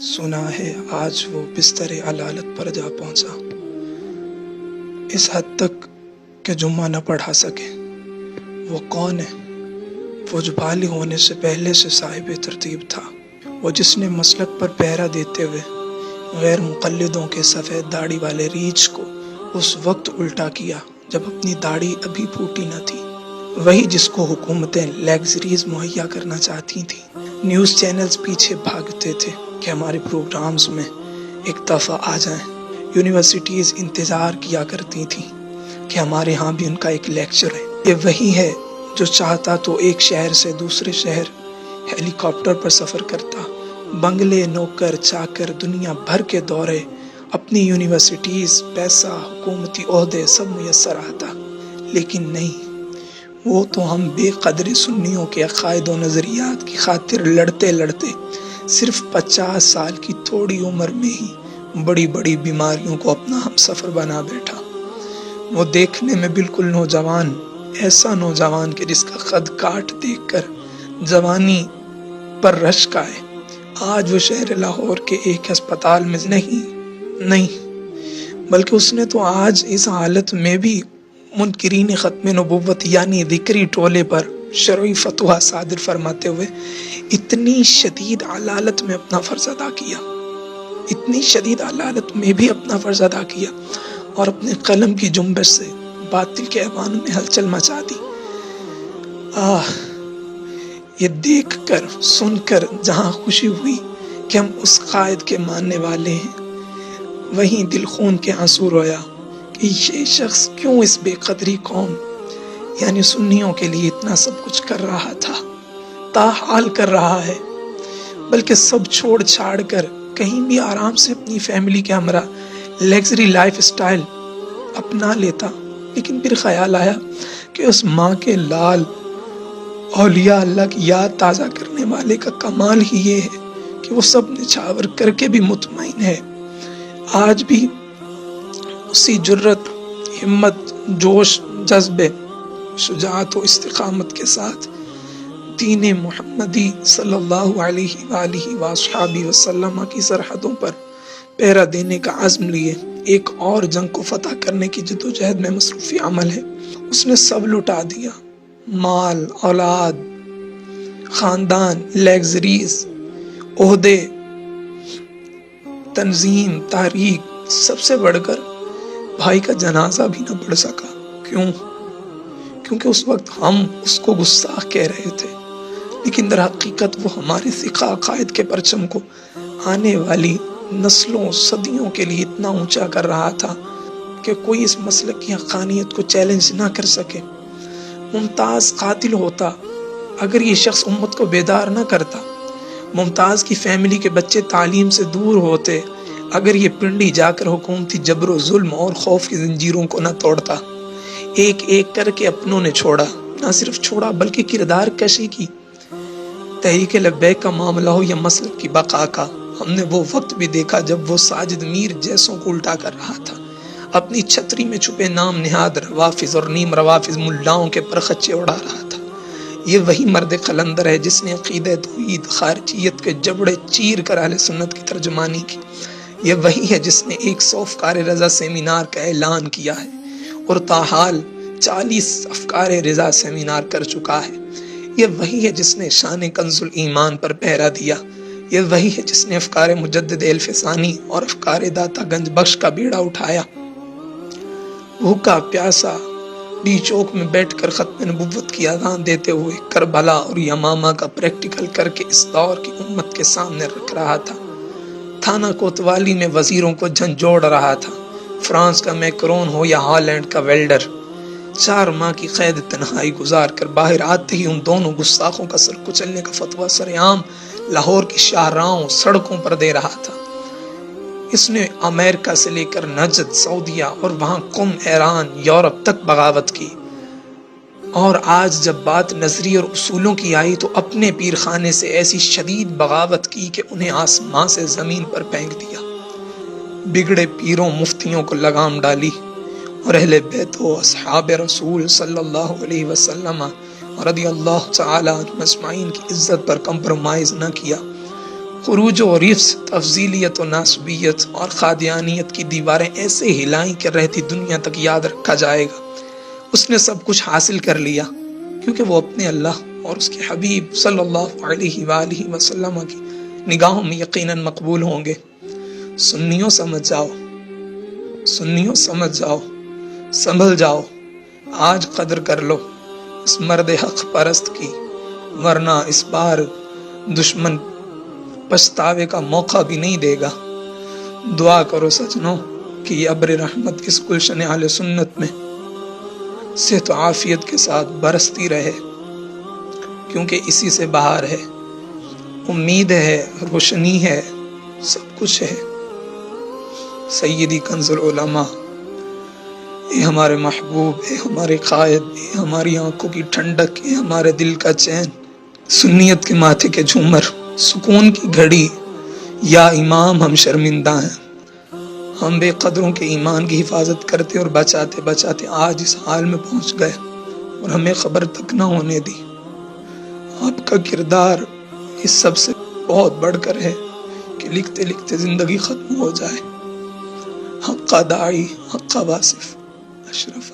سنا ہے آج وہ بستر علالت پر جا پہنچا، اس حد تک کہ جمعہ نہ پڑھا سکے۔ وہ کون ہے؟ وہ جو بالغ ہونے سے پہلے سے صاحب ترتیب تھا، وہ جس نے مسلک پر پہرا دیتے ہوئے غیر مقلدوں کے سفید داڑھی والے ریچھ کو اس وقت الٹا کیا جب اپنی داڑھی ابھی پھوٹی نہ تھی، وہی جس کو حکومتیں لیگزریز مہیا کرنا چاہتی تھیں۔ نیوز چینلز پیچھے بھاگتے تھے کہ ہمارے پروگرامز میں ایک دفعہ آ جائیں۔ یونیورسٹیز انتظار کیا کرتی تھیں کہ ہمارے ہاں بھی ان کا ایک لیکچر ہے۔ یہ وہی ہے جو چاہتا تو ایک شہر سے دوسرے شہر ہیلی کاپٹر پر سفر کرتا، بنگلے، نوکر چاکر، دنیا بھر کے دورے، اپنی یونیورسٹیز، پیسہ، حکومتی عہدے سب میسر آتا، لیکن نہیں، وہ تو ہم بے قدر سنیوں کے عقائد و نظریات کی خاطر لڑتے لڑتے صرف 50 سال کی تھوڑی عمر میں ہی بڑی بڑی بیماریوں کو اپنا ہم سفر بنا بیٹھا۔ وہ دیکھنے میں بالکل نوجوان، ایسا نوجوان کہ جس کا قد کاٹ دیکھ کر جوانی پر رشک آئے، آج وہ شہر لاہور کے ایک ہسپتال میں نہیں بلکہ اس نے تو آج اس حالت میں بھی منکرین ختم نبوت یعنی ذکری ٹولے پر شرعی فتویٰ صادر فرماتے ہوئے اتنی شدید علالت میں اپنا فرض ادا کیا، اتنی شدید علالت میں بھی اپنا فرض ادا کیا اور اپنے قلم کی جنبش سے باطل کے ایوانوں میں ہلچل مچا دی۔ یہ دیکھ کر سن کر جہاں خوشی ہوئی کہ ہم اس قائد کے ماننے والے ہیں، وہیں دل خون کے آنسو رویا کہ یہ شخص کیوں اس بے قدری قوم یعنی سنیوں کے لیے اتنا سب کچھ کر رہا تھا، تاحال کر رہا ہے، بلکہ سب چھوڑ چھاڑ کر کہیں بھی آرام سے اپنی فیملی کے ہمراہ لیگزری لائف سٹائل اپنا لیتا۔ لیکن پھر خیال آیا کہ اس ماں کے لال اولیاء اللہ کی یاد تازہ کرنے والے کا کمال ہی یہ ہے کہ وہ سب نچھاور کر کے بھی مطمئن ہے، آج بھی اسی جرت، ہمت، جوش، جذبے، شجاعت و استقامت کے ساتھ دین محمدی صلی اللہ علیہ وآلہ وآصحابہ وسلم کی سرحدوں پر پہرا دینے کا عزم لیے ایک اور جنگ کو فتح کرنے کی جدوجہد میں مصروف عمل ہے۔ اس نے سب لٹا دیا، مال، اولاد، خاندان، لیگزریز، عہدے، تنظیم، تحریک، سب سے بڑھ کر بھائی کا جنازہ بھی نہ پڑھ سکا۔ کیونکہ اس وقت ہم اس کو گستاخ کہہ رہے تھے، لیکن در حقیقت وہ ہمارے ثقہ عقائد کے پرچم کو آنے والی نسلوں، صدیوں کے لیے اتنا اونچا کر رہا تھا کہ کوئی اس مسلک کی حقانیت کو چیلنج نہ کر سکے۔ ممتاز قاتل ہوتا اگر یہ شخص امت کو بیدار نہ کرتا، ممتاز کی فیملی کے بچے تعلیم سے دور ہوتے اگر یہ پنڈی جا کر حکومتی جبر و ظلم اور خوف کی زنجیروں کو نہ توڑتا، ایک ایک کر کے اپنوں نے چھوڑا، نہ صرف چھوڑا بلکہ کردار کشی کی۔ تحریک لبیک کا معاملہ ہو یا مسلک کی بقا کا، ہم نے وہ وقت بھی دیکھا جب وہ ساجد میر جیسوں کو الٹا کر رہا تھا، اپنی چھتری میں چھپے نام نہاد روافظ اور نیم روافظ ملاؤں کے پرخچے اڑا رہا تھا۔ یہ وہی مرد قلندر ہے جس نے عقیدہ توحید، خارجیت کے جبڑے چیر کر اہل سنت کی ترجمانی کی۔ یہ وہی ہے جس نے 100 افکار رضا سیمینار کا اعلان کیا ہے اور تاحال 40 افکار رضا سیمینار کر چکا ہے۔ یہ وہی ہے جس نے شان کنز الایمان پر پہرا دیا۔ یہ وہی ہے جس نے افکار مجدد الفسانی اور افکار داتا گنج بخش کا بیڑا اٹھایا۔ بھوکا پیاسا ڈی چوک میں بیٹھ کر ختم نبوت کی اذان دیتے ہوئے کربلا اور یمامہ کا پریکٹیکل کر کے اس دور کی امت کے سامنے رکھ رہا تھا۔ تھانہ کوتوالی میں وزیروں کو جھنجھوڑ رہا تھا، فرانس کا میکرون ہو یا ہالینڈ کا ویلڈر۔ 4 ماہ کی قید تنہائی گزار کر باہر آتے ہی ان دونوں گستاخوں کا سر کچلنے کا فتویٰ سرعام لاہور کی شاہراہوں، سڑکوں پر دے رہا تھا۔ اس نے امریکہ سے لے کر نجد، سعودیہ اور وہاں قم، ایران، یورپ تک بغاوت کی، اور آج جب بات نظریے اور اصولوں کی آئی تو اپنے پیر خانے سے ایسی شدید بغاوت کی کہ انہیں آسمان سے زمین پر پھینک دیا۔ بگڑے پیروں، مفتیوں کو لگام ڈالی اور اہل بیت و اصحاب رسول صلی اللہ علیہ وسلم رضی اللہ تعالی عنہم اجمعین کی عزت پر کمپرومائز نہ کیا۔ خروج و رفس، تفضیلیت و ناسبیت اور قادیانیت کی دیواریں ایسے ہلائیں کہ رہتی دنیا تک یاد رکھا جائے گا اس نے سب کچھ حاصل کر لیا، کیونکہ وہ اپنے اللہ اور اس کے حبیب صلی اللہ علیہ وآلہ وسلم کی نگاہوں میں یقیناً مقبول ہوں گے۔ سنیوں سمجھ جاؤ، سنیوں سمجھ جاؤ، سنبھل جاؤ، آج قدر کر لو اس مرد حق پرست کی، ورنہ اس بار دشمن پچھتاوے کا موقع بھی نہیں دے گا۔ دعا کرو سجنوں کہ یہ ابر رحمت کس گلشن اہل سنت میں صحت و عافیت کے ساتھ برستی رہے، کیونکہ اسی سے بہار ہے، امید ہے، روشنی ہے، سب کچھ ہے۔ سیدی کنز العلماء، اے ہمارے محبوب، اے ہمارے قائد، اے ہماری آنکھوں کی ٹھنڈک، اے ہمارے دل کا چین، سنیت کے ماتھے کے جھومر، سکون کی گھڑی، یا امام ہم شرمندہ ہیں، ہم بے قدروں کے ایمان کی حفاظت کرتے اور بچاتے بچاتے آج اس حال میں پہنچ گئے اور ہمیں خبر تک نہ ہونے دی۔ آپ کا کردار اس سب سے بہت بڑھ کر ہے کہ لکھتے لکھتے زندگی ختم ہو جائے۔ حق داعی، حق واصف، اشرف